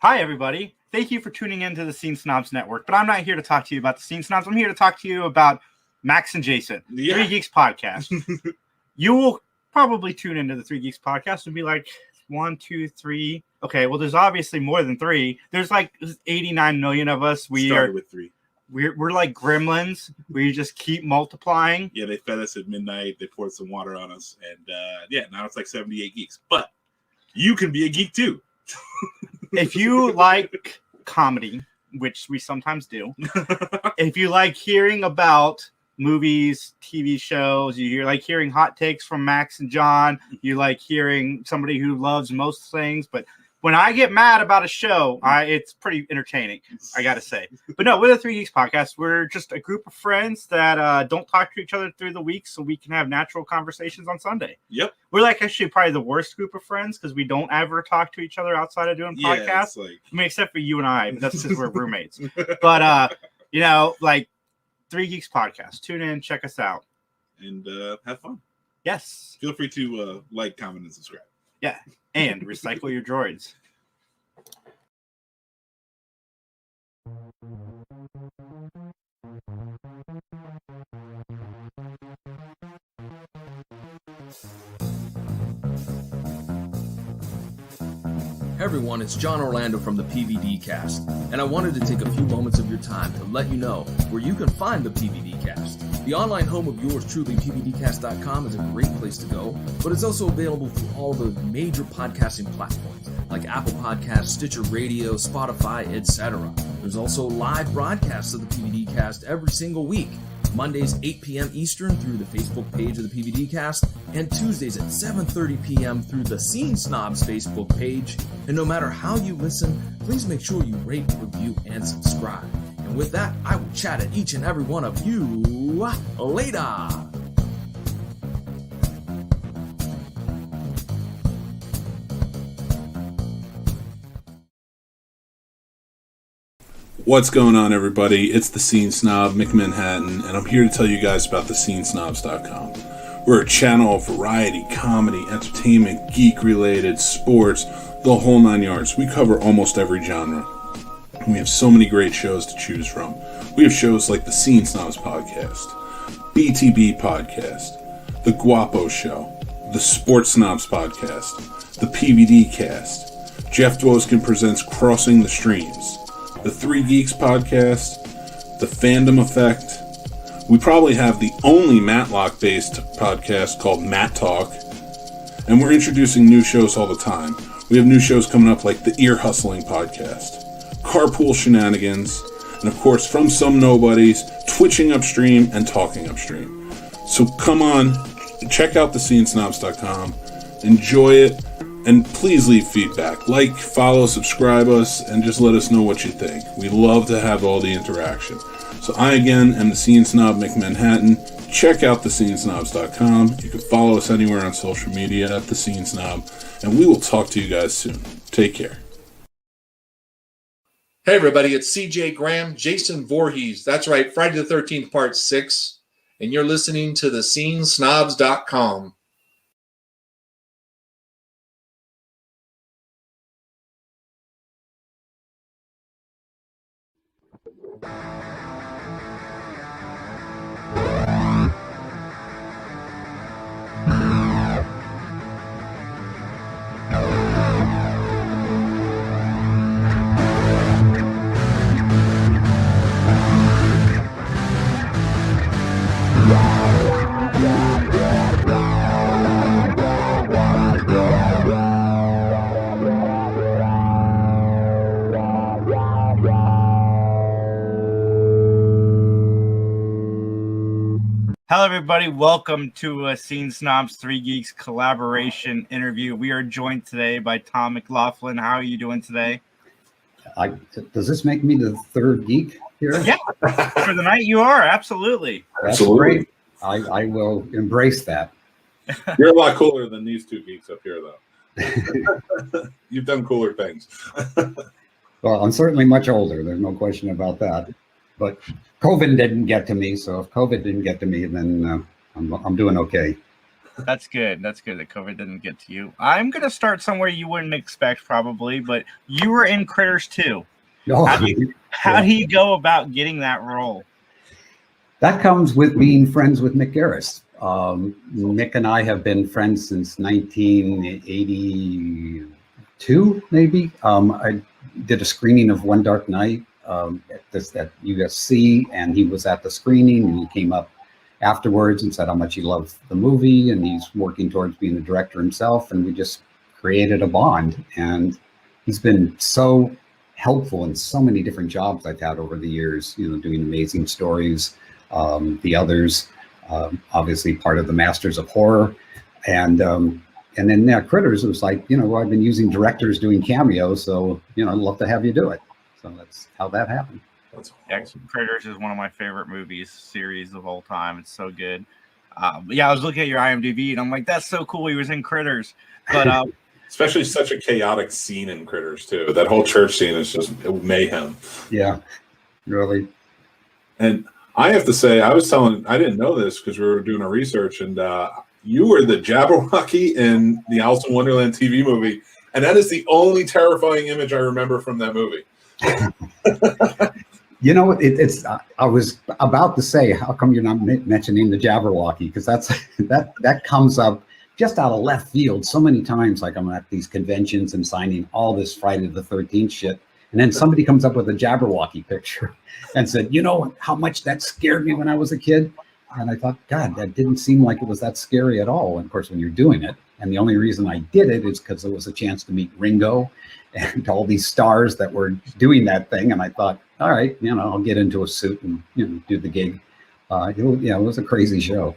Hi, everybody. Thank you for tuning in to the Scene Snobs Network, but I'm not here to talk to you about the Scene Snobs. I'm here to talk to you about Max and Jason, Three Geeks Podcast. You will probably tune into the Three Geeks Podcast and be like, 1, 2, 3. Okay, well, there's obviously more than 3. There's like 89 million of us. We started with 3. We're like gremlins. We just keep multiplying. Yeah, they fed us at midnight. They poured some water on us, and now it's like 78 geeks. But you can be a geek too. If you like comedy, which we sometimes do, if you like hearing about movies, TV shows, you like hearing hot takes from Max and John, you like hearing somebody who loves most things, but when I get mad about a show, it's pretty entertaining, I gotta say. But no, we're the Three Geeks Podcast. We're just a group of friends that don't talk to each other through the week so we can have natural conversations on Sunday. Yep. We're like actually probably the worst group of friends because we don't ever talk to each other outside of doing podcasts. I mean, except for you and I, but that's because we're roommates. But, like Three Geeks Podcast. Tune in, check us out. And have fun. Yes. Feel free to like, comment, and subscribe. Yeah. And recycle your droids. Hey everyone, it's John Orlando from the PVD Cast, and I wanted to take a few moments of your time to let you know where you can find the PVD Cast. The online home of yours truly, PVDcast.com, is a great place to go, but it's also available through all the major podcasting platforms like Apple Podcasts, Stitcher Radio, Spotify, etc. There's also live broadcasts of the PVD Cast every single week. Mondays 8 p.m. Eastern through the Facebook page of the PVD Cast, and Tuesdays at 7:30 p.m. through the Scene Snobs Facebook page. And no matter how you listen, please make sure you rate, review, and subscribe. And with that, I will chat at each and every one of you later. What's going on, everybody? It's the Scene Snob, McManhattan, and I'm here to tell you guys about the SceneSnobs.com. We're a channel of variety, comedy, entertainment, geek-related, sports, the whole 9 yards. We cover almost every genre. And we have so many great shows to choose from. We have shows like the Scene Snobs Podcast, BTB Podcast, The Guapo Show, the Sports Snobs Podcast, the PVD Cast, Jeff Dwoskin presents Crossing the Streams, the Three Geeks Podcast, the Fandom Effect. We probably have the only Matlock-based podcast called Matt Talk, and we're introducing new shows all the time. We have new shows coming up like the Ear Hustling Podcast, Carpool Shenanigans, and of course, From Some Nobodies, Twitching Upstream and Talking Upstream. So come on, check out the SceneSnobs.com, enjoy it, and please leave feedback. Like, follow, subscribe us, and just let us know what you think. We love to have all the interaction. So I, again, am the Scene Snob McManhattan. Check out thescenesnobs.com. You can follow us anywhere on social media at The Scene Snob, and we will talk to you guys soon. Take care. Hey, everybody, it's CJ Graham, Jason Voorhees. That's right, Friday the 13th, Part 6, and you're listening to thescenesnobs.com. Hello, everybody. Welcome to a Scene Snobs 3 Geeks collaboration interview. We are joined today by Tom McLoughlin. How are you doing today? Does this make me the third geek here? Yeah, for the night you are. Absolutely. That's great. I will embrace that. You're a lot cooler than these two geeks up here, though. You've done cooler things. Well, I'm certainly much older. There's no question about that. But COVID didn't get to me, so if COVID didn't get to me, then I'm doing okay. That's good. That's good that COVID didn't get to you. I'm going to start somewhere you wouldn't expect probably, but you were in Critters too. Oh, How do you go about getting that role? that comes with being friends with Mick Garris. Mick and I have been friends since 1982, maybe. I did a screening of One Dark Night at USC, and he was at the screening, and he came up afterwards and said how much he loved the movie, and he's working towards being the director himself, and we just created a bond. And he's been so helpful in so many different jobs I've had over the years, doing Amazing Stories, The Others, obviously part of the Masters of Horror, and then Critters. It was like, I've been using directors doing cameos, so I'd love to have you do it. So that's how that happened. That's awesome. Critters is one of my favorite series of all time. It's so good. I was looking at your IMDb and I'm like, that's so cool. He was in Critters, but especially such a chaotic scene in Critters too. That whole church scene is just mayhem. Yeah, really. And I have to say, I didn't know this because we were doing our research, and you were the Jabberwocky in the Alice in Wonderland TV movie, and that is the only terrifying image I remember from that movie. I was about to say, how come you're not mentioning the Jabberwocky? Because that comes up just out of left field so many times. Like, I'm at these conventions and signing all this Friday the 13th shit, and then somebody comes up with a Jabberwocky picture and said, how much that scared me when I was a kid. And I thought, God, that didn't seem like it was that scary at all. And of course, when you're doing it, and the only reason I did it is because it was a chance to meet Ringo and all these stars that were doing that thing. And I thought, all right, I'll get into a suit and do the gig. It was a crazy show.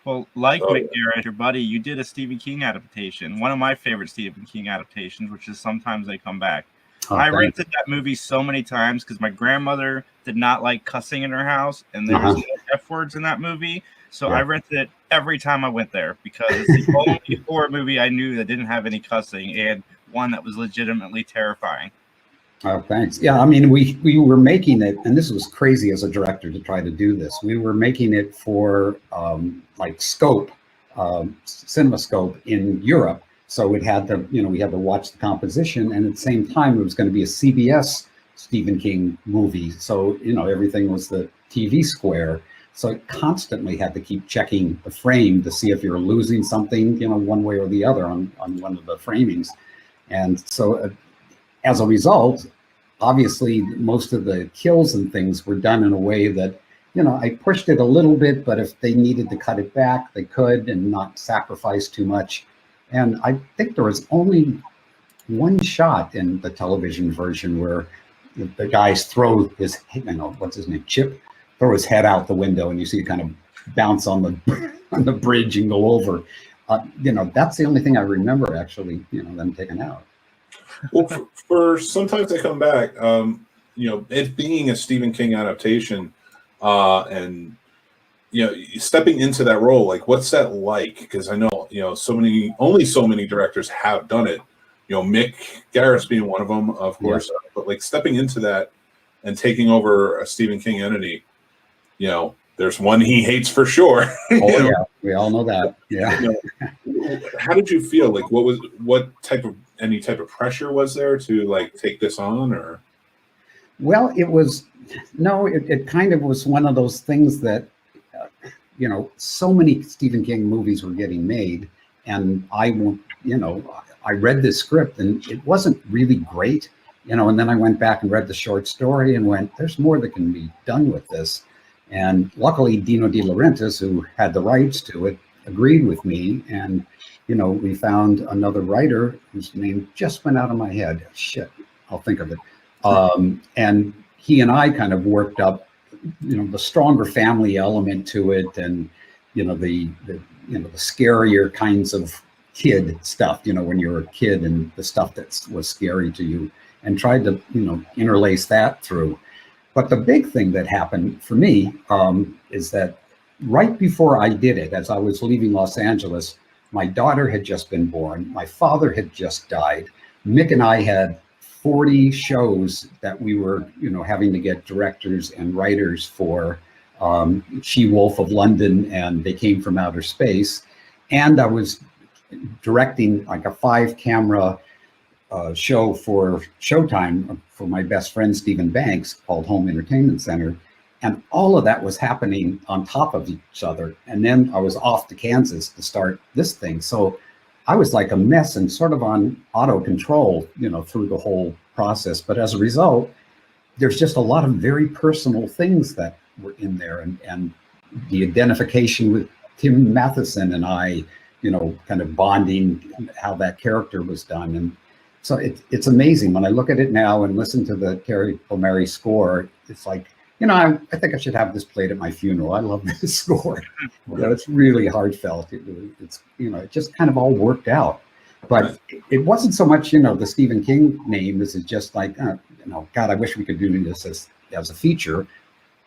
Well, like Mick Garris, your buddy, you did a Stephen King adaptation. One of my favorite Stephen King adaptations, which is Sometimes They Come Back. I rented that movie so many times because my grandmother did not like cussing in her house, and there was no F words in that movie. So I rented it every time I went there because it's the only horror movie I knew that didn't have any cussing, and one that was legitimately terrifying. Oh, thanks. Yeah, I mean, we were making it, and this was crazy as a director to try to do this. We were making it for Scope, CinemaScope in Europe. So it had to, we had to watch the composition, and at the same time, it was going to be a CBS Stephen King movie. So, everything was the TV square. So it constantly had to keep checking the frame to see if you're losing something, one way or the other on one of the framings. And so as a result, obviously, most of the kills and things were done in a way that, I pushed it a little bit, but if they needed to cut it back, they could, and not sacrifice too much. And I think there was only one shot in the television version where the guys throw his, what's his name, Chip, throw his head out the window, and you see it kind of bounce on the bridge and go over. That's the only thing I remember actually, them taking out. Well, for Sometimes They Come Back, it being a Stephen King adaptation, and stepping into that role, like, what's that like? Because I know, only so many directors have done it. Mick Garris being one of them, of course. Yeah. But like stepping into that and taking over a Stephen King entity, there's one he hates for sure. Yeah, we all know that. Yeah. How did you feel? Like, any type of pressure was there to like take this on, or? Well, it kind of was one of those things that, so many Stephen King movies were getting made, and I read this script and it wasn't really great, and then I went back and read the short story and went, there's more that can be done with this. And luckily, Dino De Laurentiis, who had the rights to it, agreed with me. And, we found another writer whose name just went out of my head. Shit, I'll think of it. And he and I kind of worked up, the stronger family element to it, and, the scarier kinds of kid stuff, when you're a kid, and the stuff that was scary to you, and tried to, interlace that through. But the big thing that happened for me is that right before I did it, as I was leaving Los Angeles, my daughter had just been born. My father had just died. Mick and I had 40 shows that we were, having to get directors and writers for. She-Wolf of London and They Came from Outer Space. And I was directing like a 5-camera show for Showtime for my best friend Stephen Banks called Home Entertainment Center. And all of that was happening on top of each other. And then I was off to Kansas to start this thing. So I was like a mess and sort of on auto control, through the whole process. But as a result, there's just a lot of very personal things that were in there. And the identification with Tim Matheson and I, kind of bonding, how that character was done. And so it's amazing. When I look at it now and listen to the Terry Palmieri score, it's like, I think I should have this played at my funeral. I love this score. It's really heartfelt. It just kind of all worked out. But it wasn't so much, the Stephen King name. This is just like, God, I wish we could do this as a feature,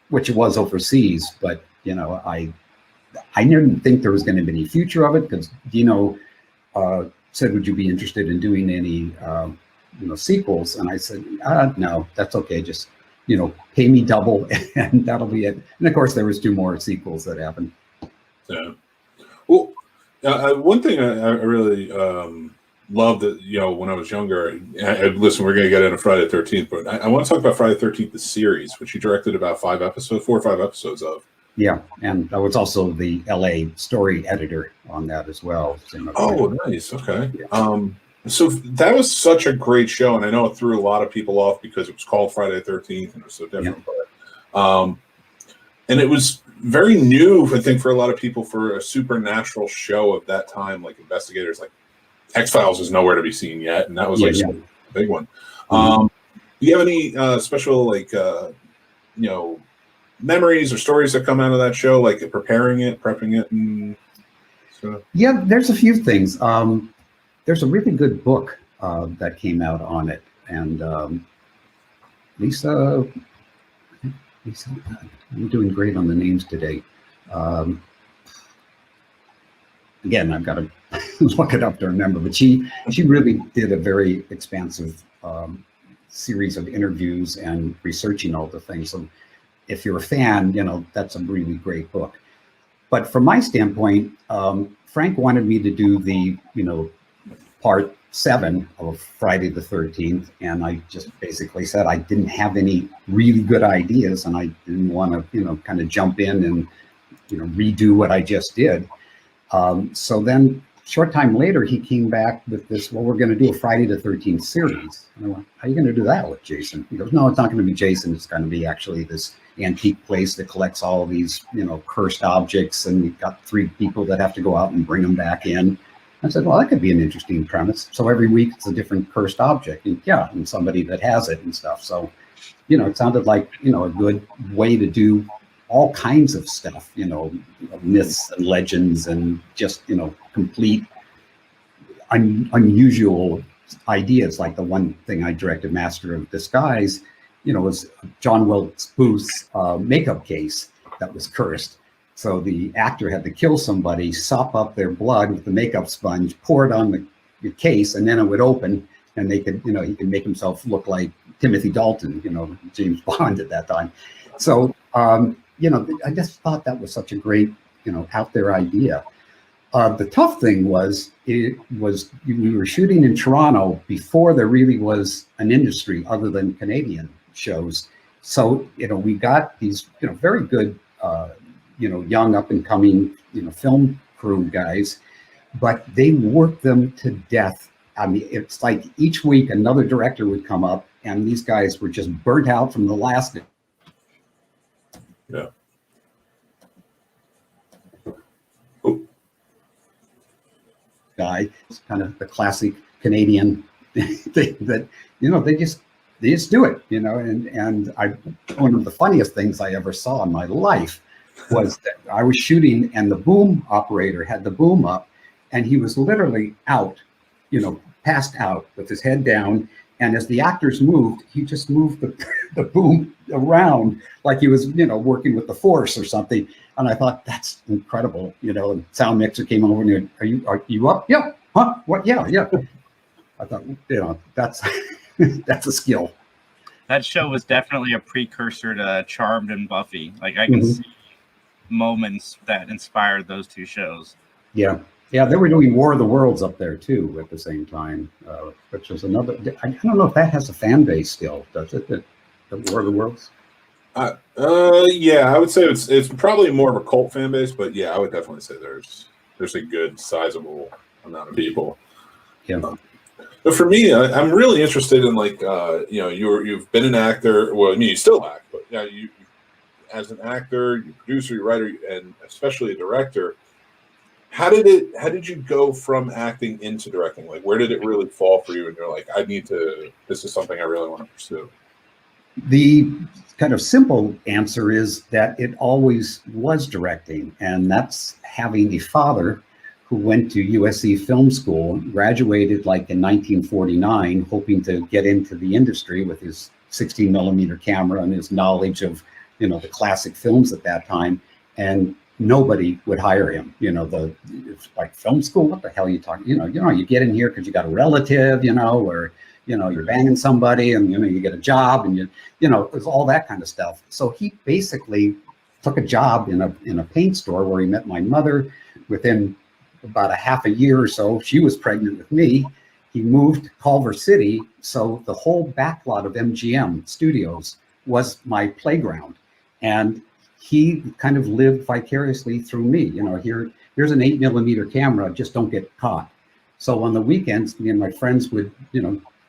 which it was overseas. But, I didn't think there was going to be any future of it because Dino said, would you be interested in doing any, sequels? And I said, no, that's okay. Just, pay me double and that'll be it. And of course, there was 2 more sequels that happened. Yeah. Well, one thing I really loved that, when I was younger, listen, we're going to get into Friday the 13th, but I want to talk about Friday the 13th, the series, which you directed about 4 or 5 episodes of. Yeah. And I was also the LA story editor on that as well. Oh, nice. Okay. Yeah. So that was such a great show, and I know it threw a lot of people off because it was called Friday the 13th and it was so different. Yeah. But, and it was very new, I think, for a lot of people for a supernatural show of that time, like investigators, like X-Files is nowhere to be seen yet, and that was a big one. Do you have any special, memories or stories that come out of that show, like prepping it? And so? Yeah, there's a few things. There's a really good book that came out on it, and Lisa, I'm doing great on the names today. Again, I've got to look it up to remember, but she really did a very expansive series of interviews and researching all the things. So if you're a fan, that's a really great book. But from my standpoint, Frank wanted me to do the, part 7 of Friday the 13th. And I just basically said I didn't have any really good ideas and I didn't want to, kind of jump in and, redo what I just did. So then short time later, he came back with this, well, we're going to do a Friday the 13th series. And I went, how are you going to do that with Jason? He goes, no, it's not going to be Jason. It's going to be actually this antique place that collects all of these, cursed objects. And we've got 3 people that have to go out and bring them back in. I said, well, that could be an interesting premise. So every week it's a different cursed object. And somebody that has it and stuff. So, it sounded like, a good way to do all kinds of stuff, myths and legends and just, complete unusual ideas. Like the one thing I directed, Master of Disguise, was John Wilkes Booth's makeup case that was cursed. So the actor had to kill somebody, sop up their blood with the makeup sponge, pour it on the case, and then it would open, and they could, he could make himself look like Timothy Dalton, James Bond at that time. So, I just thought that was such a great, out there idea. The tough thing was, we were shooting in Toronto before there really was an industry other than Canadian shows. So, we got these, very good, young up and coming, film crew guys, but they worked them to death. I mean, it's like each week another director would come up and these guys were just burnt out from the last. Yeah. Guy, it's kind of the classic Canadian thing that, they just do it, and one of the funniest things I ever saw in my life was that I was shooting and the boom operator had the boom up and he was literally out, passed out with his head down. And as the actors moved, he just moved the boom around like he was, working with the force or something. And I thought, that's incredible. And sound mixer came over and are you up? Yeah. Huh? What? Yeah. I thought, that's, that's a skill. That show was definitely a precursor to Charmed and Buffy. Like I can see moments that inspired those 2 shows. Yeah. Yeah, they were doing War of the Worlds up there too at the same time, which was another. I don't know if that has a fan base still, does it? The War of the Worlds. Yeah, I would say it's probably more of a cult fan base, but yeah, I would definitely say there's a good sizable amount of people. Yeah. But for me, I'm really interested in you've been an actor. Well, I mean, you still act, but yeah, you as an actor, you producer, you writer, and especially a director. How did you go from acting into directing? Like, where did it really fall for you? And you're like, this is something I really want to pursue. The kind of simple answer is that it always was directing, and that's having a father who went to USC Film School, graduated like in 1949, hoping to get into the industry with his 16 millimeter camera and his knowledge of, the classic films at that time. And nobody would hire him. It's like film school. What the hell are you talking? You get in here because you got a relative, or you're banging somebody, and you get a job, and it was all that kind of stuff. So he basically took a job in a paint store where he met my mother. Within about a half a year or so, she was pregnant with me. He moved to Culver City, so the whole backlot of MGM Studios was my playground, and he kind of lived vicariously through me. Here's an 8 millimeter camera, just don't get caught. So on the weekends, me and my friends would,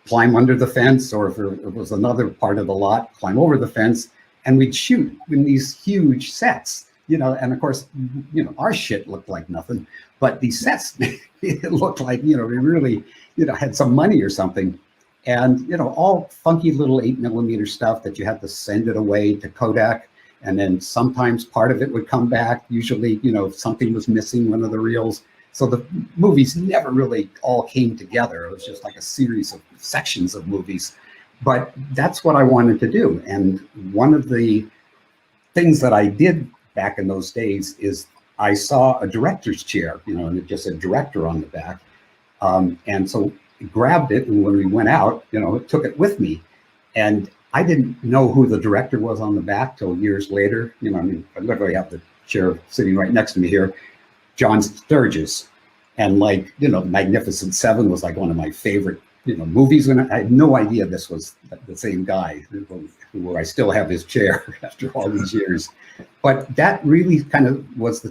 climb under the fence, or if it was another part of the lot, climb over the fence, and we'd shoot in these huge sets, and of course, our shit looked like nothing, but these sets, it looked like, we really, had some money or something. And, all funky little 8 millimeter stuff that you had to send it away to Kodak. And then sometimes part of it would come back. Usually, if something was missing, one of the reels. So the movies never really all came together. It was just like a series of sections of movies. But that's what I wanted to do. And one of the things that I did back in those days is I saw a director's chair, and it just said director on the back. And so I grabbed it. And when we went out, took it with me. And I didn't know who the director was on the back till years later. I literally have the chair sitting right next to me here, John Sturges. And Magnificent Seven was like one of my favorite, movies. And I had no idea this was the same guy who I still have his chair after all these years. But that really kind of was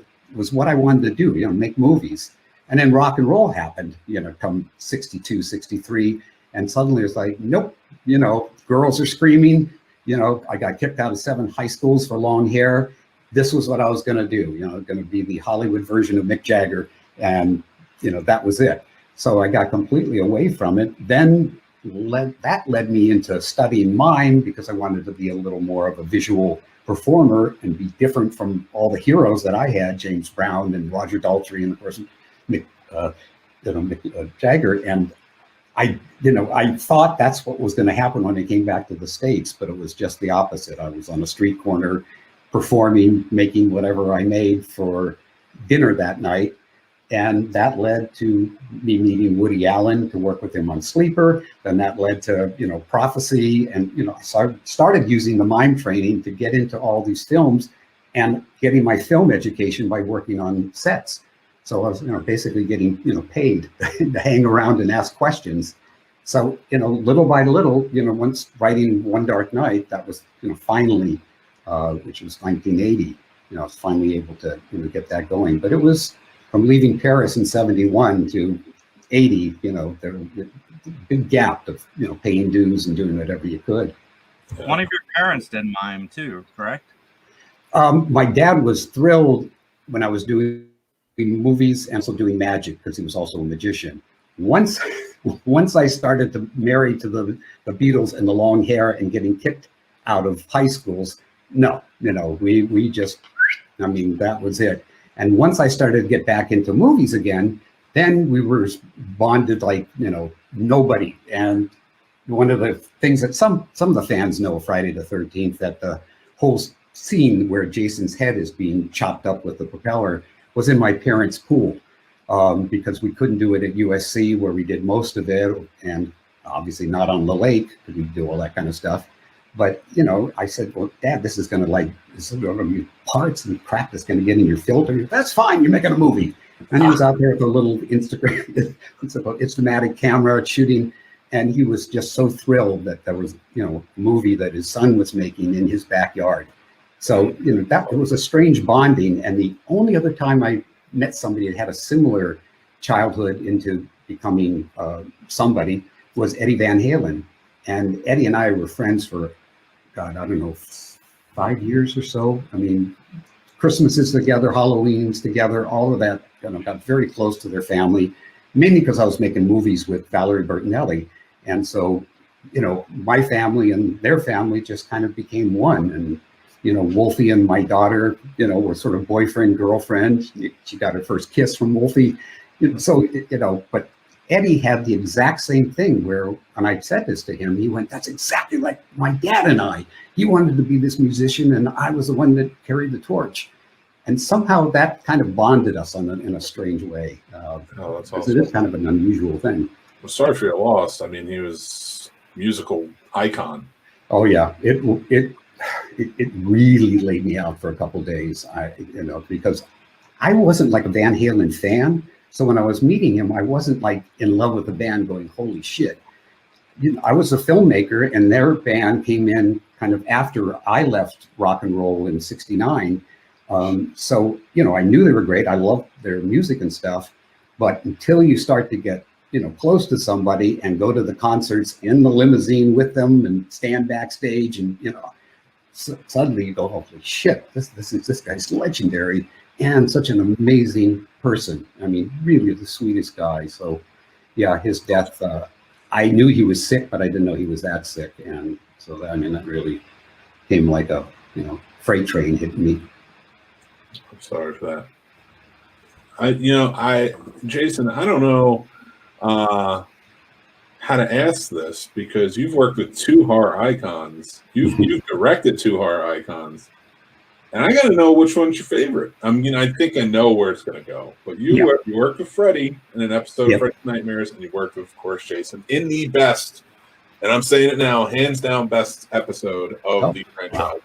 what I wanted to do, make movies. And then rock and roll happened, come 62, 63. And suddenly it's like, nope, girls are screaming. I got kicked out of 7 high schools for long hair. This was what I was going to do, going to be the Hollywood version of Mick Jagger. And, that was it. So I got completely away from it. Then that led me into studying mime, because I wanted to be a little more of a visual performer and be different from all the heroes that I had, James Brown and Roger Daltrey and of course Mick Jagger. And I thought that's what was going to happen when I came back to the States, but it was just the opposite. I was on a street corner performing, making whatever I made for dinner that night. And that led to me meeting Woody Allen to work with him on Sleeper. Then that led to, Prophecy. And, so I started using the mime training to get into all these films and getting my film education by working on sets. So I was, basically getting, paid to hang around and ask questions. So, little by little, once writing One Dark Night, that was, finally, which was 1980, I was finally able to, get that going. But it was from leaving Paris in 71 to 80, there was a big gap of, paying dues and doing whatever you could. One of your parents did mime too, correct? My dad was thrilled when I was doing movies and also doing magic, because he was also a magician. Once I started to marry to the Beatles and the long hair and getting kicked out of high schools, we just, that was it. And once I started to get back into movies again, then we were bonded like, nobody. And one of the things that some of the fans know of Friday the 13th, that the whole scene where Jason's head is being chopped up with the propeller was in my parents' pool, because we couldn't do it at USC where we did most of it, and obviously not on the lake because we do all that kind of stuff. But, I said, well, Dad, this is going to be parts and crap that's going to get in your filter. That's fine. You're making a movie. And he was out there with a little Instagram, Instamatic camera shooting, and he was just so thrilled that there was, a movie that his son was making in his backyard. So, that it was a strange bonding. And the only other time I met somebody that had a similar childhood into becoming somebody was Eddie Van Halen. And Eddie and I were friends for, God, I don't know, 5 years or so. I mean, Christmases together, Halloweens together, all of that, got very close to their family, mainly because I was making movies with Valerie Bertinelli. And so, my family and their family just kind of became one. And, Wolfie and my daughter, were sort of boyfriend, girlfriend. She got her first kiss from Wolfie. But Eddie had the exact same thing where, when I said this to him, he went, that's exactly like my dad and I. He wanted to be this musician, and I was the one that carried the torch. And somehow that kind of bonded us in a strange way. That's awesome. It is kind of an unusual thing. Well, sorry for your loss. I mean, he was a musical icon. Oh yeah, it really laid me out for a couple of days. Because I wasn't like a Van Halen fan. So when I was meeting him, I wasn't like in love with the band going, holy shit. I was a filmmaker, and their band came in kind of after I left rock and roll in '69. So, I knew they were great. I loved their music and stuff. But until you start to get, close to somebody and go to the concerts in the limousine with them and stand backstage and, suddenly you go, holy shit, this guy's legendary and such an amazing person. I mean, really the sweetest guy. So, yeah, his death, I knew he was sick, but I didn't know he was that sick. And so, that really came like a, freight train hitting me. I'm sorry for that. Jason, I don't know how to ask this, because you've worked with two horror icons. You've directed two horror icons. And I got to know which one's your favorite. I mean, I think I know where it's going to go. But you worked with Freddy in an episode of Freddy's Nightmares, and you worked with, of course, Jason in the best, and I'm saying it now, hands down best episode of the franchise. Wow.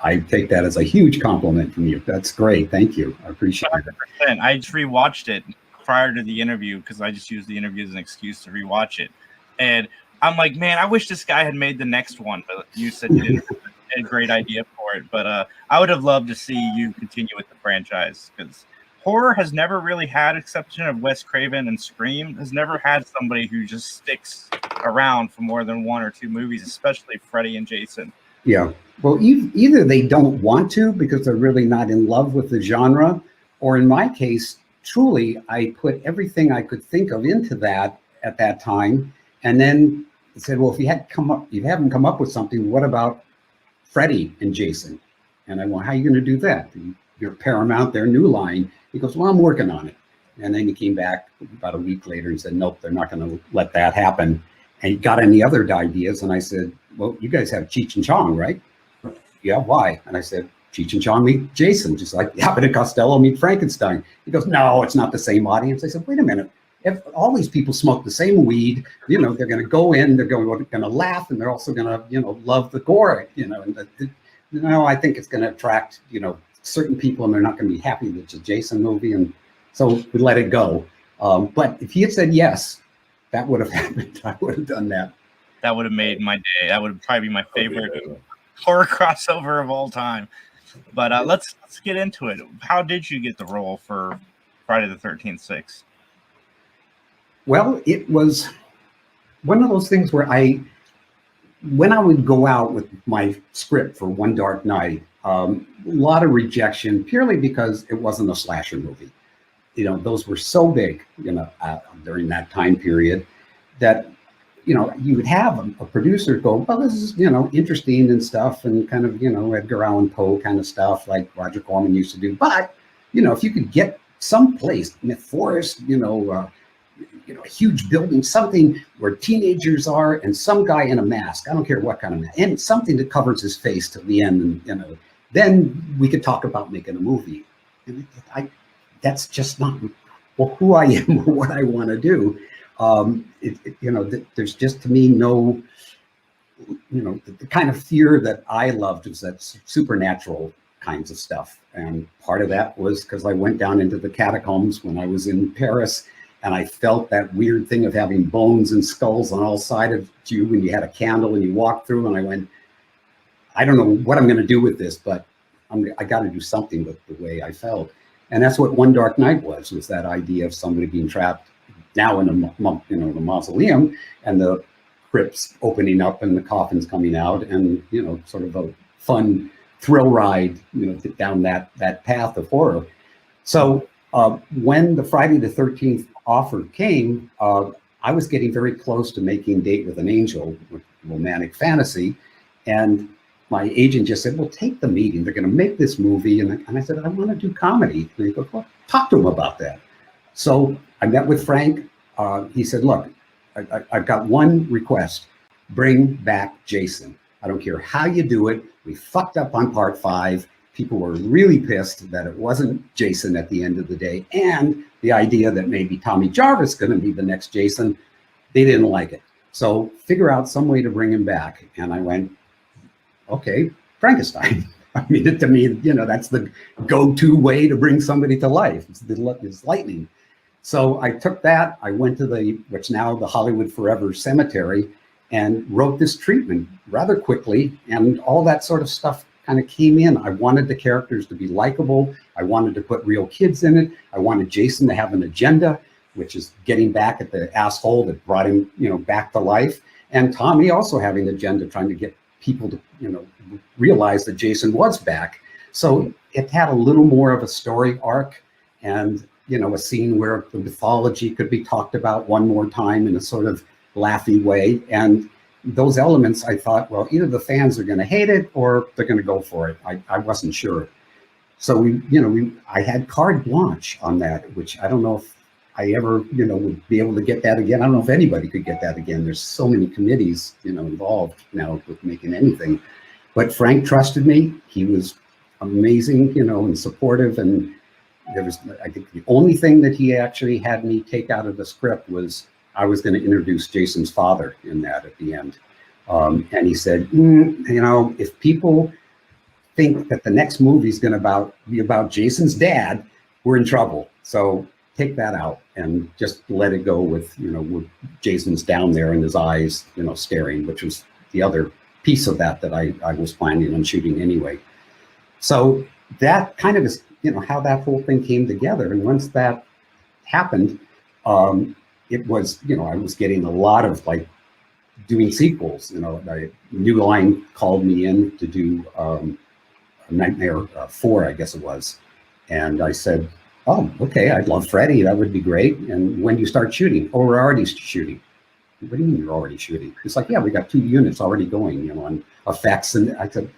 I take that as a huge compliment from you. That's great. Thank you. I appreciate it. 100%. I just rewatched it prior to the interview because I just used the interview as an excuse to rewatch it. And I'm like, man, I wish this guy had made the next one. But you said you didn't have a great idea for it. But I would have loved to see you continue with the franchise, because horror has never really had, exception of Wes Craven and Scream, has never had somebody who just sticks around for more than one or two movies, especially Freddy and Jason. Yeah. Well, either they don't want to because they're really not in love with the genre, or in my case, truly, I put everything I could think of into that at that time, and then said, well, if you haven't come up with something, what about Freddy and Jason? And I went, how are you going to do that? You're Paramount, their New Line. He goes, well, I'm working on it. And then he came back about a week later and said, nope, they're not going to let that happen. And he got any other ideas? And I said, well, you guys have Cheech and Chong, right? Yeah, why? And I said, Cheech and Chong meet Jason, just like Abbott and Costello meet Frankenstein. He goes, no, it's not the same audience. I said, wait a minute. If all these people smoke the same weed, they're going to go in, they're going to laugh, and they're also going to, love the gore, and I think it's going to attract, certain people, and they're not going to be happy with the Jason movie. And so we let it go. But if he had said yes, that would have happened. I would have done that. That would have made my day. That would probably be my favorite horror crossover of all time. But let's get into it. How did you get the role for Friday the 13th 6? Well, it was one of those things where when I would go out with my script for One Dark Night, a lot of rejection purely because it wasn't a slasher movie. Those were so big, during that time period that, you would have a producer go, well, this is, interesting and stuff, and kind of, Edgar Allan Poe kind of stuff like Roger Corman used to do. But, if you could get someplace in a forest, a huge building, something where teenagers are, and some guy in a mask, I don't care what kind of mask, and something that covers his face till the end, and, then we could talk about making a movie. And that's just not who I am or what I want to do. There's just, to me, no, the kind of fear that I loved was that supernatural kinds of stuff. And part of that was because I went down into the catacombs when I was in Paris, and I felt that weird thing of having bones and skulls on all sides of you when you had a candle and you walked through, and I went, I don't know what I'm going to do with this, but I got to do something with the way I felt. And that's what One Dark Night was that idea of somebody being trapped now in the mausoleum, and the crypts opening up and the coffins coming out, and sort of a fun thrill ride down that path of horror. So when the Friday the 13th offer came, I was getting very close to making Date with an Angel, with romantic fantasy, and my agent just said, well, take the meeting. They're going to make this movie. And I said, I want to do comedy. And he goes, well, talk to him about that. So I met with Frank. He said, look, I've got one request. Bring back Jason. I don't care how you do it. We fucked up on part 5. People were really pissed that it wasn't Jason at the end of the day. And the idea that maybe Tommy Jarvis is going to be the next Jason, they didn't like it. So figure out some way to bring him back. And I went, okay, Frankenstein. I mean, to me, that's the go-to way to bring somebody to life. It's lightning. So I took that. I went to what's now the Hollywood Forever Cemetery, and wrote this treatment rather quickly. And all that sort of stuff kind of came in. I wanted the characters to be likable. I wanted to put real kids in it. I wanted Jason to have an agenda, which is getting back at the asshole that brought him, back to life. And Tommy also having an agenda, trying to get people to, realize that Jason was back. So it had a little more of a story arc, and, a scene where the mythology could be talked about one more time in a sort of laughy way. And those elements, I thought, well, either the fans are going to hate it or they're going to go for it. I wasn't sure. So I had carte blanche on that, which I don't know if I ever, would be able to get that again. I don't know if anybody could get that again. There's so many committees, involved now with making anything. But Frank trusted me. He was amazing, and supportive. And I think the only thing that he actually had me take out of the script was I was going to introduce Jason's father in that at the end. And he said, if people think that the next movie is going to be about Jason's dad, we're in trouble. So take that out and just let it go with, with Jason's down there and his eyes, staring, which was the other piece of that I was planning on shooting anyway. So that kind of is, how that whole thing came together. And once that happened, it was, I was getting a lot of doing sequels. New Line called me in to do Nightmare 4, I guess it was. And I said, oh, okay, I'd love Freddy. That would be great. And when do you start shooting? Oh, we're already shooting. What do you mean you're already shooting? It's like, yeah, we got 2 units already going, on effects. And I said,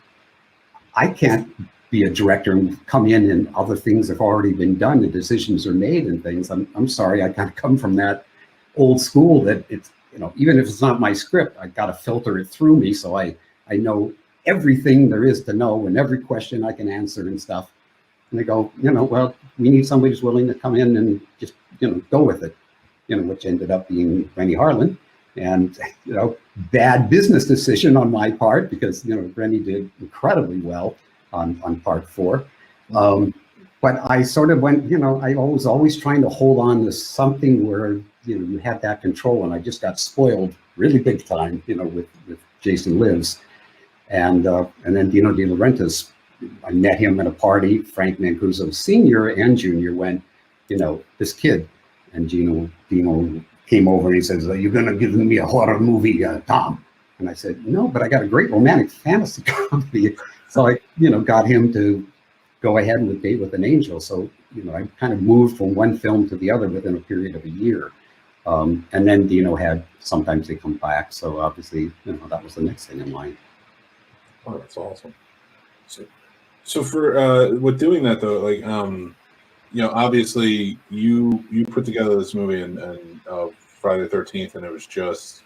I can't be a director and come in and other things have already been done. The decisions are made and things. I'm sorry. I kind of come from that old school that it's, even if it's not my script, I got to filter it through me. So I know everything there is to know and every question I can answer and stuff. And they go, well, we need somebody who's willing to come in and just, go with it, which ended up being Rennie Harlan. And, bad business decision on my part because, Rennie did incredibly well on part 4. But I sort of went, I was always trying to hold on to something where, you had that control. And I just got spoiled really big time, with Jason Lives. And then Dino De Laurentiis, I met him at a party. Frank Mancuso Sr. and Jr. went, this kid. And Dino came over and he says, are you going to give me a horror movie, Tom? And I said, no, but I got a great romantic fantasy comedy. So I, got him to go ahead with Date with an Angel. So, I kind of moved from one film to the other within a period of a year. And then Dino had Sometimes They Come Back. So obviously, that was the next thing in line. Oh, that's awesome. So for with doing that though, obviously you put together this movie and Friday the 13th, and it was just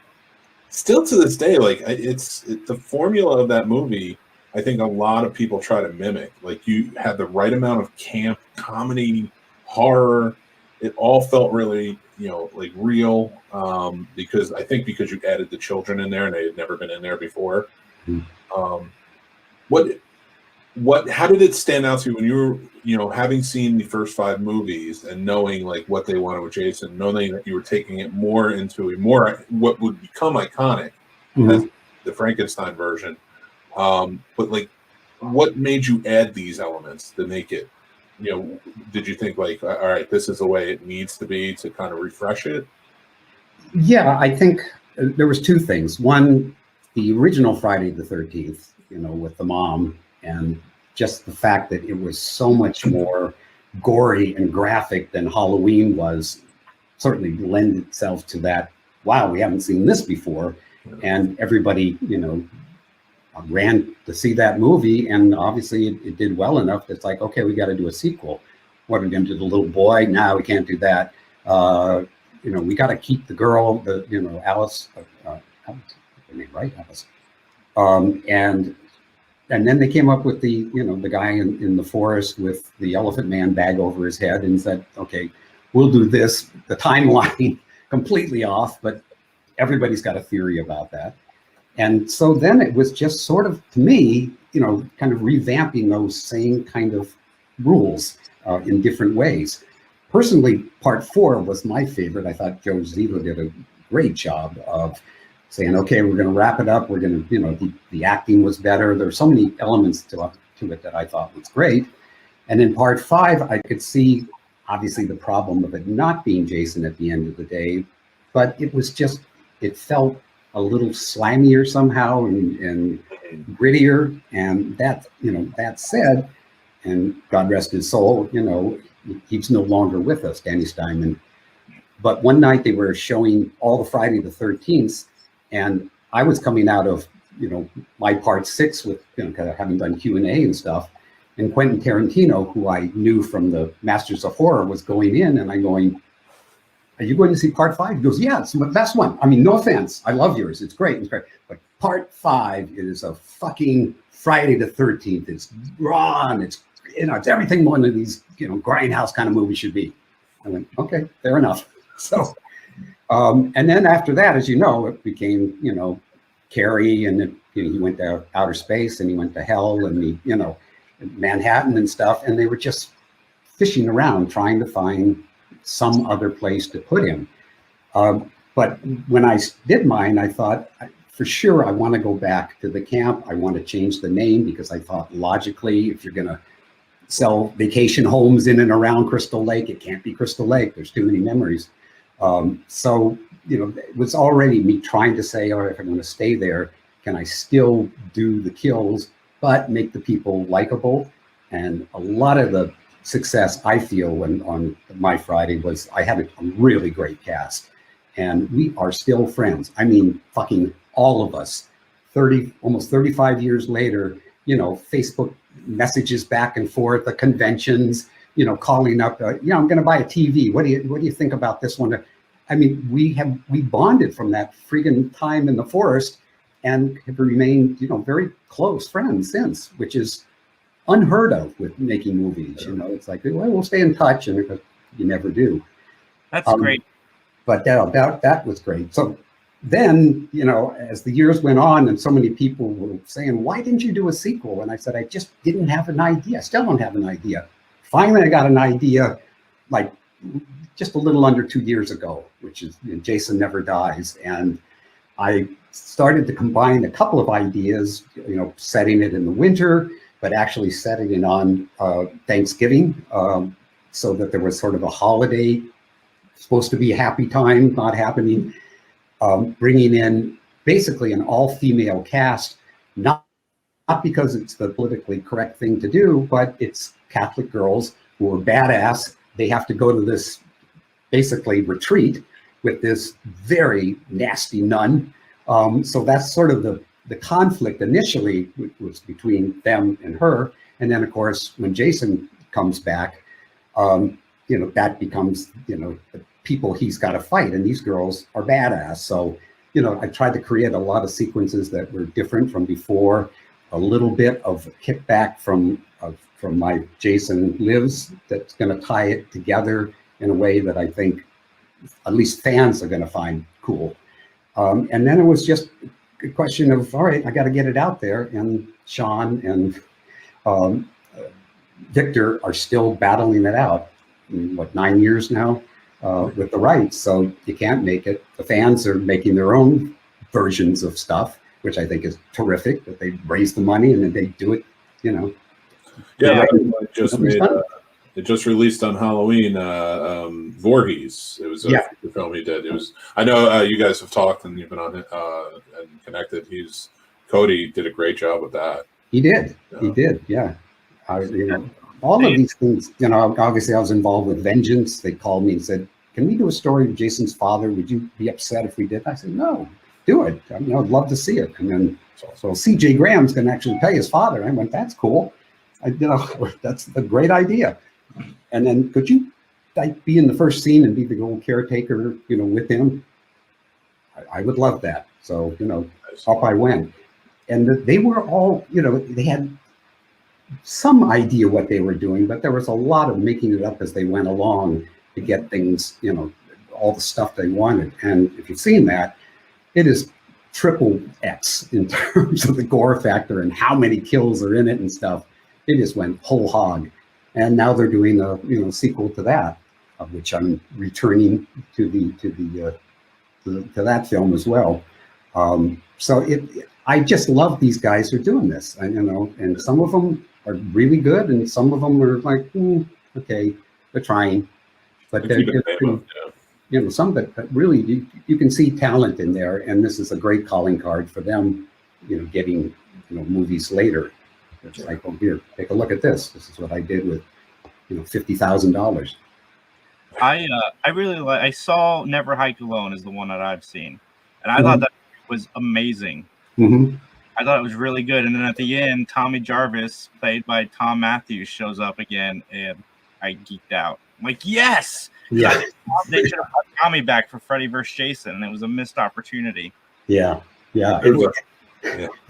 still to this day, it's the formula of that movie. I think a lot of people try to mimic. You had the right amount of camp, comedy, horror. It all felt really, real. Because you added the children in there and they had never been in there before. how did it stand out to you when you were, having seen the first 5 movies and knowing like what they wanted with Jason, knowing that you were taking it more into what would become iconic as the Frankenstein version. But like, what made you add these elements to make it, did you think like, all right, this is the way it needs to be to kind of refresh it? Yeah, I think there was 2 things. One, the original Friday the 13th, with the mom, and just the fact that it was so much more gory and graphic than Halloween was certainly lend itself to that. Wow, we haven't seen this before. And everybody, ran to see that movie. And obviously it did well enough. It's like, okay, we got to do a sequel. What are we going to do? The little boy? No, we can't do that. We got to keep the girl, Alice, her name, right? Alice. And then they came up with the guy in the forest with the Elephant Man bag over his head and said, okay, we'll do this. The timeline completely off, but everybody's got a theory about that. And so then it was just sort of, to me, kind of revamping those same kind of rules in different ways. Personally, part 4 was my favorite. I thought Joe Zito did a great job of saying, okay, we're going to wrap it up. We're going to, the acting was better. There were so many elements to it that I thought was great. And in part 5, I could see, obviously, the problem of it not being Jason at the end of the day, but it was just, it felt a little slimier somehow and grittier. And that, that said, and God rest his soul, he's no longer with us, Danny Steinman. But one night they were showing all the Friday the 13th, and I was coming out of, my part 6 with, kind of having done Q&A and stuff. And Quentin Tarantino, who I knew from the Masters of Horror, was going in, and I'm going, are you going to see part 5? He goes, yeah, it's the best one. I mean, no offense. I love yours. It's great. It's great. But part 5 is a fucking Friday the 13th. It's raw, and it's, it's everything one of these, grindhouse kind of movies should be. I went, okay, fair enough. So, and then after that, as you know, it became, Carrie, and he went to outer space, and he went to hell, and he, Manhattan and stuff, and they were just fishing around trying to find some other place to put him. But when I did mine, I thought, for sure, I want to go back to the camp. I want to change the name because I thought logically, if you're going to sell vacation homes in and around Crystal Lake, it can't be Crystal Lake. There's too many memories. So, it was already me trying to say, all right, if I'm going to stay there, can I still do the kills, but make the people likable? And a lot of the success I feel on my Friday was I had a really great cast, and we are still friends. I mean, fucking all of us, almost 35 years later, Facebook messages back and forth, the conventions, calling up, I'm going to buy a TV. What do you think about this one? I mean, we bonded from that freaking time in the forest and have remained, very close friends since, which is unheard of with making movies. It's like, well, we'll stay in touch, and you never do. That's great. But that was great. So then, as the years went on, and so many people were saying, why didn't you do a sequel? And I said, I just didn't have an idea. I still don't have an idea. Finally, I got an idea, like just a little under 2 years ago, which is Jason Never Dies. And I started to combine a couple of ideas, setting it in the winter, but actually setting it on Thanksgiving, so that there was sort of a holiday, supposed to be a happy time, not happening, bringing in basically an all-female cast, not because it's the politically correct thing to do, but it's Catholic girls who are badass. They have to go to this basically retreat with this very nasty nun. So that's sort of the conflict initially was between them and her. And then, of course, when Jason comes back, that becomes, the people he's got to fight. And these girls are badass. So, I tried to create a lot of sequences that were different from before, a little bit of kickback from my Jason Lives that's going to tie it together in a way that I think at least fans are going to find cool. And then it was just a question of, all right, I got to get it out there. And Sean and Victor are still battling it out. 9 years now with the rights, so you can't make it. The fans are making their own versions of stuff, which I think is terrific, that they raise the money and then they do it, Yeah, it just released on Halloween. Voorhees. It was a feature film he did. It was. I know you guys have talked and you've been on it and connected. Cody did a great job with that. He did. Yeah. He did. Yeah. All of these things. Obviously, I was involved with Vengeance. They called me and said, "Can we do a story of Jason's father? Would you be upset if we did?" I said, "No, do it. I'd love to see it." And then, so C.J. Graham's going to actually play his father. I went, "That's cool. That's a great idea." And then, could you be in the first scene and be the old caretaker, with him? I would love that. So, up I went. And they were all, they had some idea what they were doing, but there was a lot of making it up as they went along to get things, all the stuff they wanted. And if you've seen that, it is triple X in terms of the gore factor and how many kills are in it and stuff. It just went whole hog. And now they're doing a sequel to that, of which I'm returning to that film as well. So I just love these guys who are doing this, and some of them are really good, and some of them are like, okay, they're trying, but they're some that really you can see talent in there, and this is a great calling card for them, getting movies later. It's like, oh, here, take a look at this. This is what I did with, $50,000. I really like. I saw Never Hike Alone is the one that I've seen, and I thought that was amazing. Mm-hmm. I thought it was really good. And then at the end, Tommy Jarvis, played by Tom Matthews, shows up again, and I geeked out. I'm like, yes, yeah. They should have brought Tommy back for Freddy vs. Jason, and it was a missed opportunity. Yeah.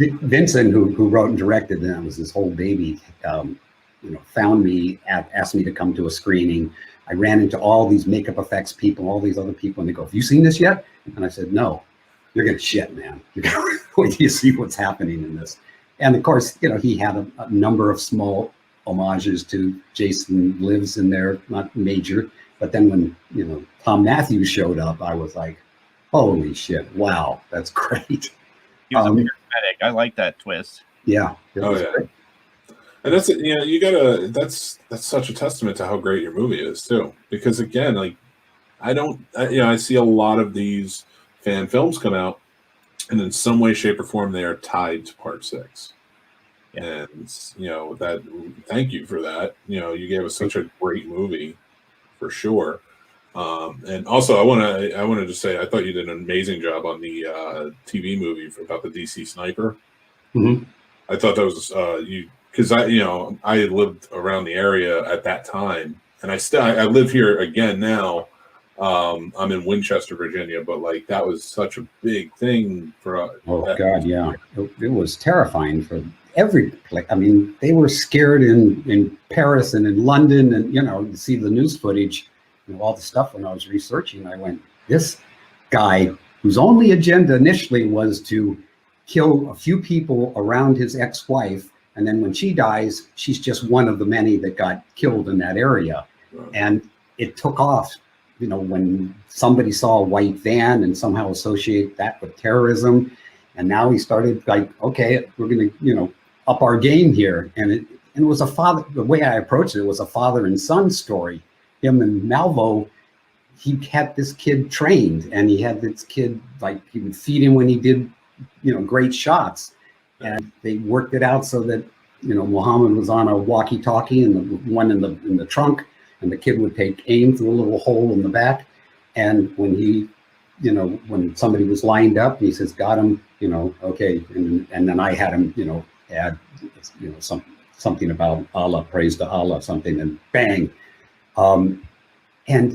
Vincent, who wrote and directed that, was his whole baby. Found me, asked me to come to a screening. I ran into all these makeup effects people, all these other people, and they go, "Have you seen this yet?" And I said, "No." You're gonna shit, man. You're gonna wait till you see what's happening in this. And of course, he had a number of small homages to Jason Lives in there, not major. But then when Tom Matthews showed up, I was like, "Holy shit! Wow, that's great." He was a paramedic. I like that twist. Yeah. Great. And that's you gotta. That's such a testament to how great your movie is too. Because again, like I see a lot of these fan films come out, and in some way, shape, or form, they are tied to Part 6. Yeah. And that. Thank you for that. You gave us such a great movie, for sure. And also, I want to just say, I thought you did an amazing job on the TV movie about the DC sniper. Mm-hmm. I thought that was because I lived around the area at that time, and I live here again now. I'm in Winchester, Virginia, but like that was such a big thing for. God, yeah, it was terrifying for every place. I mean, they were scared in Paris and in London, and you see the news footage, all the stuff. When I was researching, I went, this guy whose only agenda initially was to kill a few people around his ex-wife, and then when she dies, she's just one of the many that got killed in that area, and it took off. When somebody saw a white van and somehow associate that with terrorism, and now he started like, okay, we're going to, up our game here. And it was the way I approached it was a father and son story. Him and Malvo, he had this kid trained, and he had this kid, like, he would feed him when he did, great shots. And they worked it out so that, Muhammad was on a walkie-talkie and the one in the trunk, and the kid would take aim through a little hole in the back. And when he, when somebody was lined up, he says, "Got him," okay. And then I had him, add, something about Allah, praise to Allah, something, and bang. And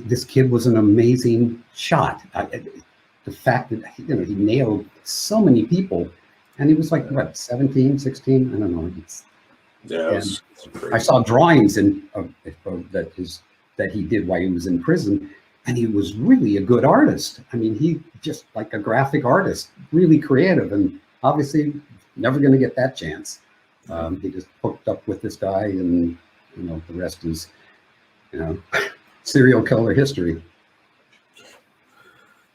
this kid was an amazing shot. The fact that, he nailed so many people, and he was like, what, 17, 16? I don't know. I saw drawings that he did while he was in prison, and he was really a good artist. I mean, he just like a graphic artist, really creative, and obviously never going to get that chance. He just hooked up with this guy, and the rest is serial killer history.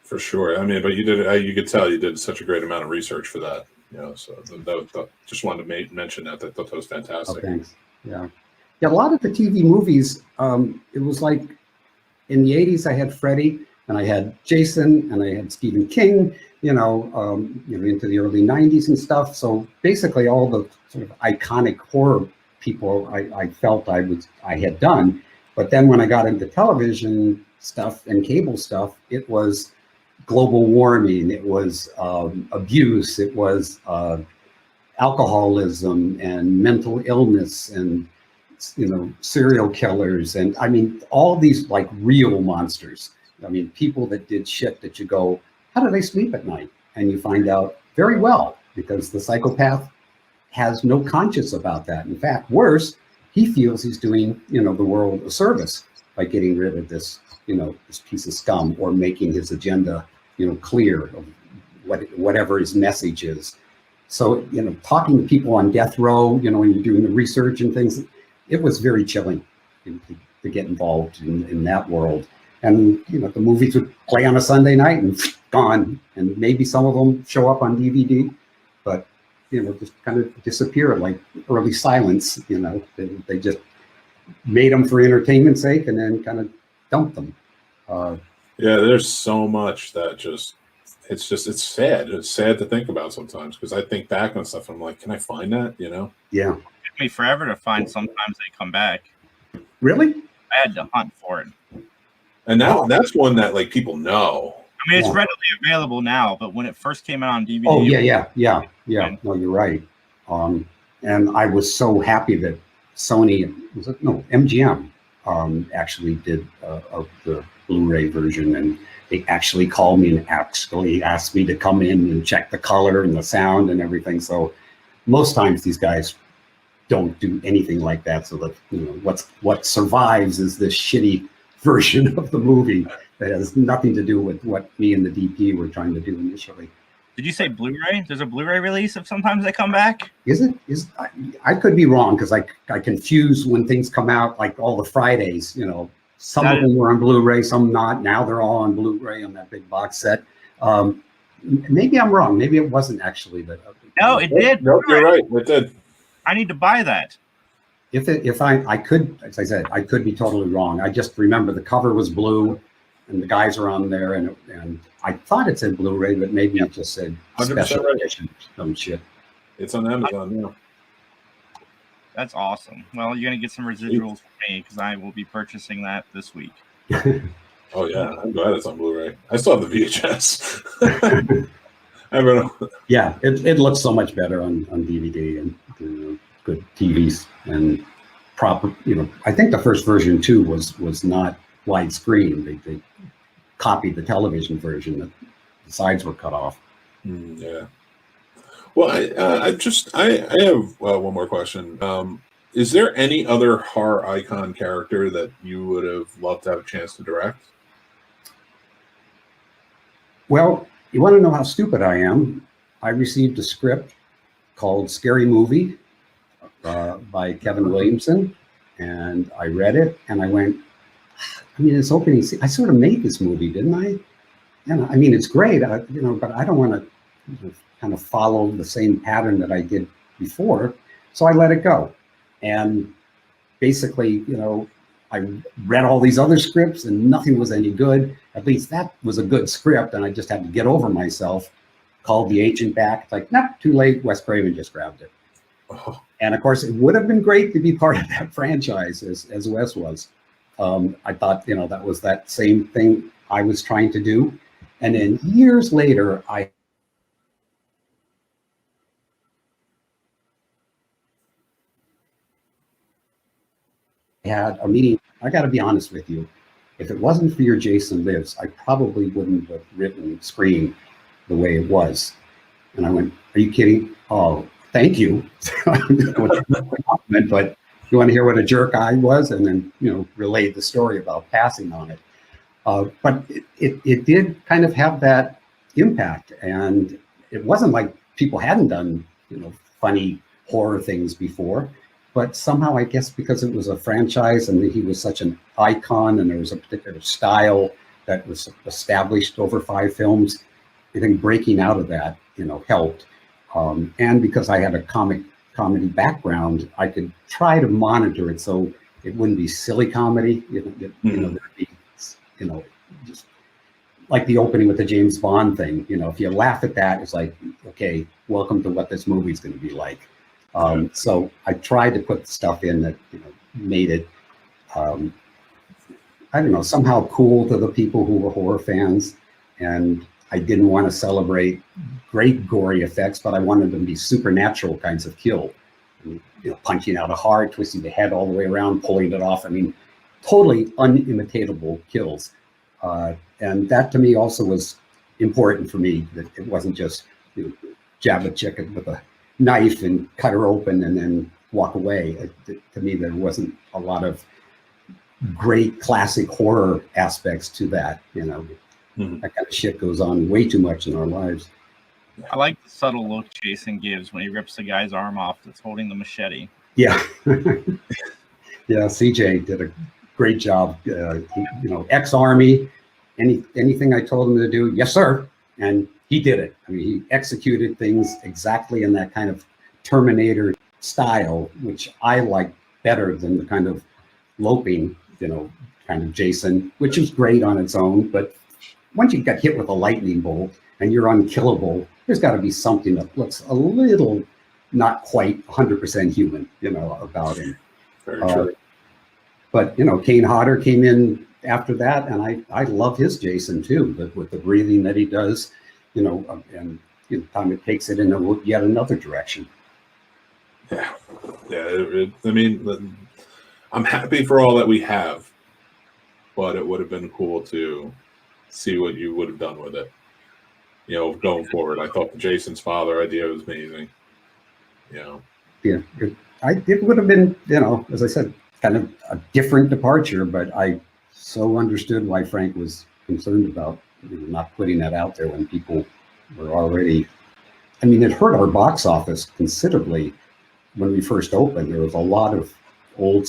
For sure. I mean, but you could tell you did such a great amount of research for that. So that just wanted to mention that. I thought that was fantastic. Oh, thanks. Yeah. A lot of the TV movies, it was like in the 80s, I had Freddy, and I had Jason, and I had Stephen King, into the early 90s and stuff. So basically all the sort of iconic horror people I felt I had done. But then when I got into television stuff and cable stuff, it was global warming, it was abuse, it was alcoholism and mental illness and serial killers, and I mean all these like real monsters. I mean people that did shit that you go, how do they sleep at night? And you find out very well, because the psychopath has no conscience about that. In fact, worse, he feels he's doing the world a service by getting rid of this this piece of scum, or making his agenda clear of whatever his message is. So talking to people on death row, when you're doing the research and things, it was very chilling to get involved in that world. And the movies would play on a Sunday night and gone, and maybe some of them show up on DVD, but just kind of disappear like early Silence. They just made them for entertainment's sake and then kind of dumped them. Yeah, there's so much that it's sad. It's sad to think about sometimes, because I think back on stuff and I'm like, can I find that? Yeah. It took me forever to find. Sometimes they come back. Really? I had to hunt for it. And now that's one that like people know. I mean, it's readily available now, but when it first came out on DVD. Oh yeah. No, you're right. And I was so happy that Sony, MGM, actually did the Blu-ray version, and they actually called me and actually asked me to come in and check the color and the sound and everything. So most times these guys don't do anything like that. So that what survives is this shitty version of the movie that has nothing to do with what me and the DP were trying to do initially. Did you say Blu-ray? There's a Blu-ray release of sometimes they come back? Is it? I could be wrong, because I confuse when things come out, like all the Fridays, some of them were on Blu-ray, some not. Now they're all on Blu-ray on that big box set. Maybe I'm wrong. Maybe it wasn't actually. No, it did. No, you're right. It did. I need to buy that. If I could, as I said, I could be totally wrong. I just remember the cover was blue, and the guys are on there, and I thought it said Blu-ray, but maybe it just said special edition, some shit. It's on Amazon now. That's awesome. Well, you're gonna get some residuals for me, because I will be purchasing that this week. Oh yeah, I'm glad it's on Blu-ray. I still have the VHS. I don't know. Yeah, it looks so much better on DVD, and good TVs and proper. I think the first version too was not widescreen. They copied the television version. The sides were cut off. Yeah. Well, I have one more question. Is there any other horror icon character that you would have loved to have a chance to direct? Well, you want to know how stupid I am? I received a script called Scary Movie by Kevin Williamson, and I read it, and I went, I mean, it's opening. I sort of made this movie, didn't I? And I mean, it's great, but I don't want to kind of follow the same pattern that I did before. So I let it go. And basically, I read all these other scripts and nothing was any good. At least that was a good script. And I just had to get over myself, called the agent back. It's like, nope, too late. Wes Craven just grabbed it. Oh. And of course, it would have been great to be part of that franchise as Wes was. I thought, that was that same thing I was trying to do. And then years later, I had a meeting. I got to be honest with you. If it wasn't for your Jason Lives, I probably wouldn't have written Scream the way it was. And I went, are you kidding? Oh, thank you. But you want to hear what a jerk I was? And then, relate the story about passing on it. But it did kind of have that impact. And it wasn't like people hadn't done, funny horror things before. But somehow, I guess because it was a franchise and he was such an icon and there was a particular style that was established over 5 films, I think breaking out of that, helped. And because I had a comedy background, I could try to monitor it so it wouldn't be silly comedy. There'd be, just like the opening with the James Bond thing. If you laugh at that, it's like, okay, welcome to what this movie's going to be like. So I tried to put stuff in that made it, somehow cool to the people who were horror fans. And I didn't want to celebrate great gory effects, but I wanted them to be supernatural kinds of kill. Punching out a heart, twisting the head all the way around, pulling it off. I mean, totally unimitatable kills. And that to me also was important for me, that it wasn't just jab a chicken with a knife and cut her open and then walk away. To me, there wasn't a lot of great classic horror aspects to that. That kind of shit goes on way too much in our lives. I like the subtle look Jason gives when he rips the guy's arm off that's holding the machete. Yeah. Yeah, CJ did a great job. Ex-Army, anything I told him to do, yes, sir. And he did it. I mean, he executed things exactly in that kind of Terminator style, which I like better than the kind of loping, kind of Jason, which is great on its own. But once you get hit with a lightning bolt and you're unkillable, there's got to be something that looks a little not quite 100% human, about him. Very true. But, Kane Hodder came in after that, and I love his Jason too, but with the breathing that he does, and time it takes it in yet another direction. Yeah. I mean, I'm happy for all that we have, but it would have been cool to see what you would have done with it, going forward. I thought the Jason's father idea was amazing. Yeah, it would have been, as I said, kind of a different departure, but I so understood why Frank was concerned about not putting that out there when people were already. I mean, it hurt our box office considerably when we first opened. There was a lot of old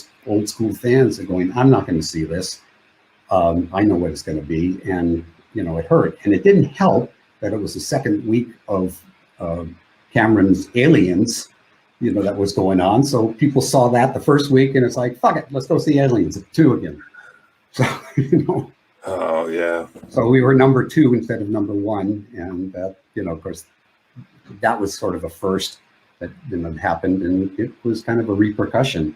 school fans that going, I'm not going to see this. I know what it's going to be, and it hurt. And it didn't help that it was the second week of Cameron's Aliens, that was going on. So people saw that the first week, and it's like, fuck it, let's go see Aliens 2 again. So Oh yeah. So we were number 2 instead of number 1, and of course, that was sort of a first that happened, and it was kind of a repercussion.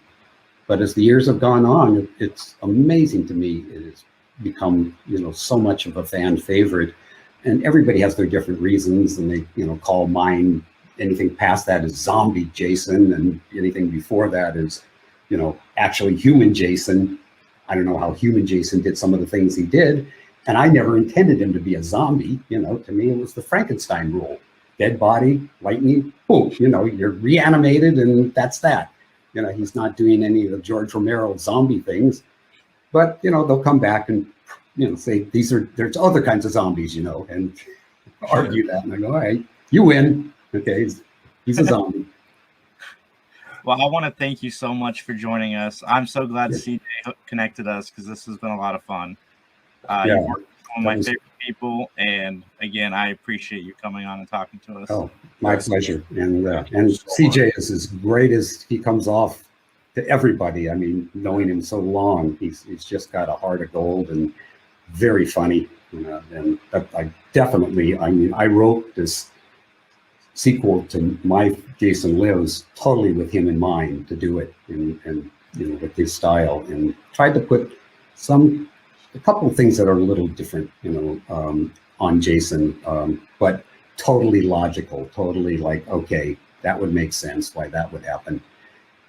But as the years have gone on, it's amazing to me. It has become, so much of a fan favorite, and everybody has their different reasons, and they, call mine, anything past that is zombie Jason, and anything before that is, actually human Jason. I don't know how human Jason did some of the things he did, and I never intended him to be a zombie. To me, it was the Frankenstein rule: dead body, lightning, boom. You're reanimated, and that's that. He's not doing any of the George Romero zombie things, but they'll come back and say there's other kinds of zombies, and argue that, and I go, all right, you win. Okay, he's a zombie. Well, I want to thank you so much for joining us. I'm so glad CJ connected us, because this has been a lot of fun. You're one of my favorite people, and again, I appreciate you coming on and talking to us. Oh, my pleasure. And CJ is as great as he comes off to everybody. I mean, knowing him so long, he's just got a heart of gold and very funny. And I wrote this sequel to My Jason Lives totally with him in mind to do it, and with his style, and tried to put a couple of things that are a little different, on Jason, but totally logical, totally like, okay, that would make sense why that would happen.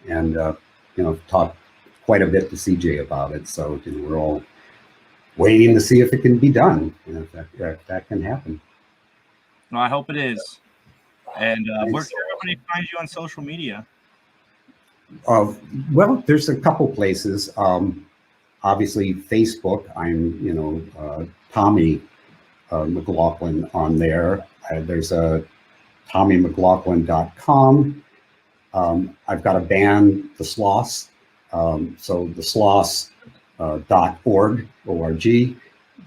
And, talked quite a bit to CJ about it. So we're all waiting to see if it can be done, if that can happen. Well, I hope it is. And where can everybody find you on social media? Well, there's a couple places. Obviously, Facebook. I'm, Tommy McLoughlin on there. There's a TommyMcLoughlin.com. I've got a band, the Sloths. So the sloths.org, O-R-G.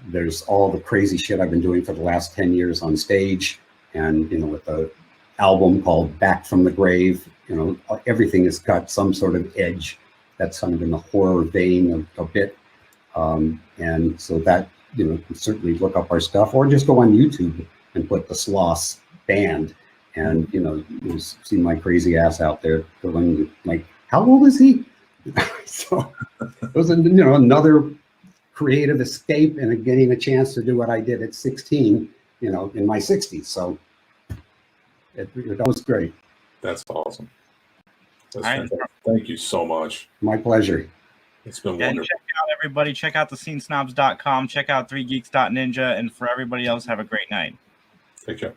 There's all the crazy shit I've been doing for the last 10 years on stage, and with the album called Back from the Grave. Everything has got some sort of edge that's kind of in the horror vein a bit. And so that, you can certainly look up our stuff, or just go on YouTube and put the Sloths Band, and you see my crazy ass out there going like, how old is he? So it was another creative escape and getting a chance to do what I did at 16, in my 60s. So that was great. That's awesome. That's Right. fantastic. Thank you so much. My pleasure. It's been And wonderful. check out everybody. Check out the scenesnobs.com. Check out 3geeks.ninja. And for everybody else, have a great night. Take care.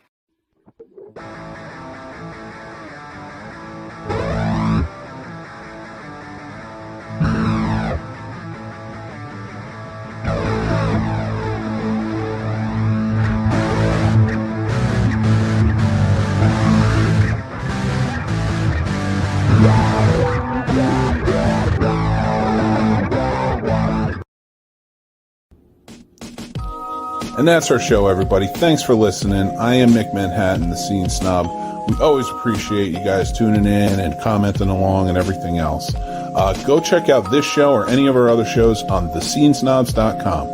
And that's our show, everybody. Thanks for listening. I am Mick Manhattan, the Scene Snob. We always appreciate you guys tuning in and commenting along and everything else. Go check out this show or any of our other shows on thescenesnobs.com.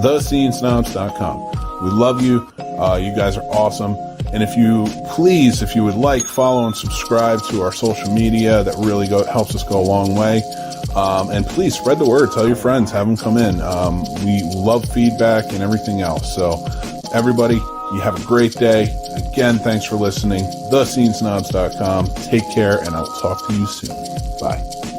Thescenesnobs.com. We love you. You guys are awesome. And if you would like, follow and subscribe to our social media. That really helps us go a long way. And please spread the word. Tell your friends. Have them come in. We love feedback and everything else. So everybody, you have a great day. Again, thanks for listening. Thescenesnobs.com. Take care, and I'll talk to you soon. Bye.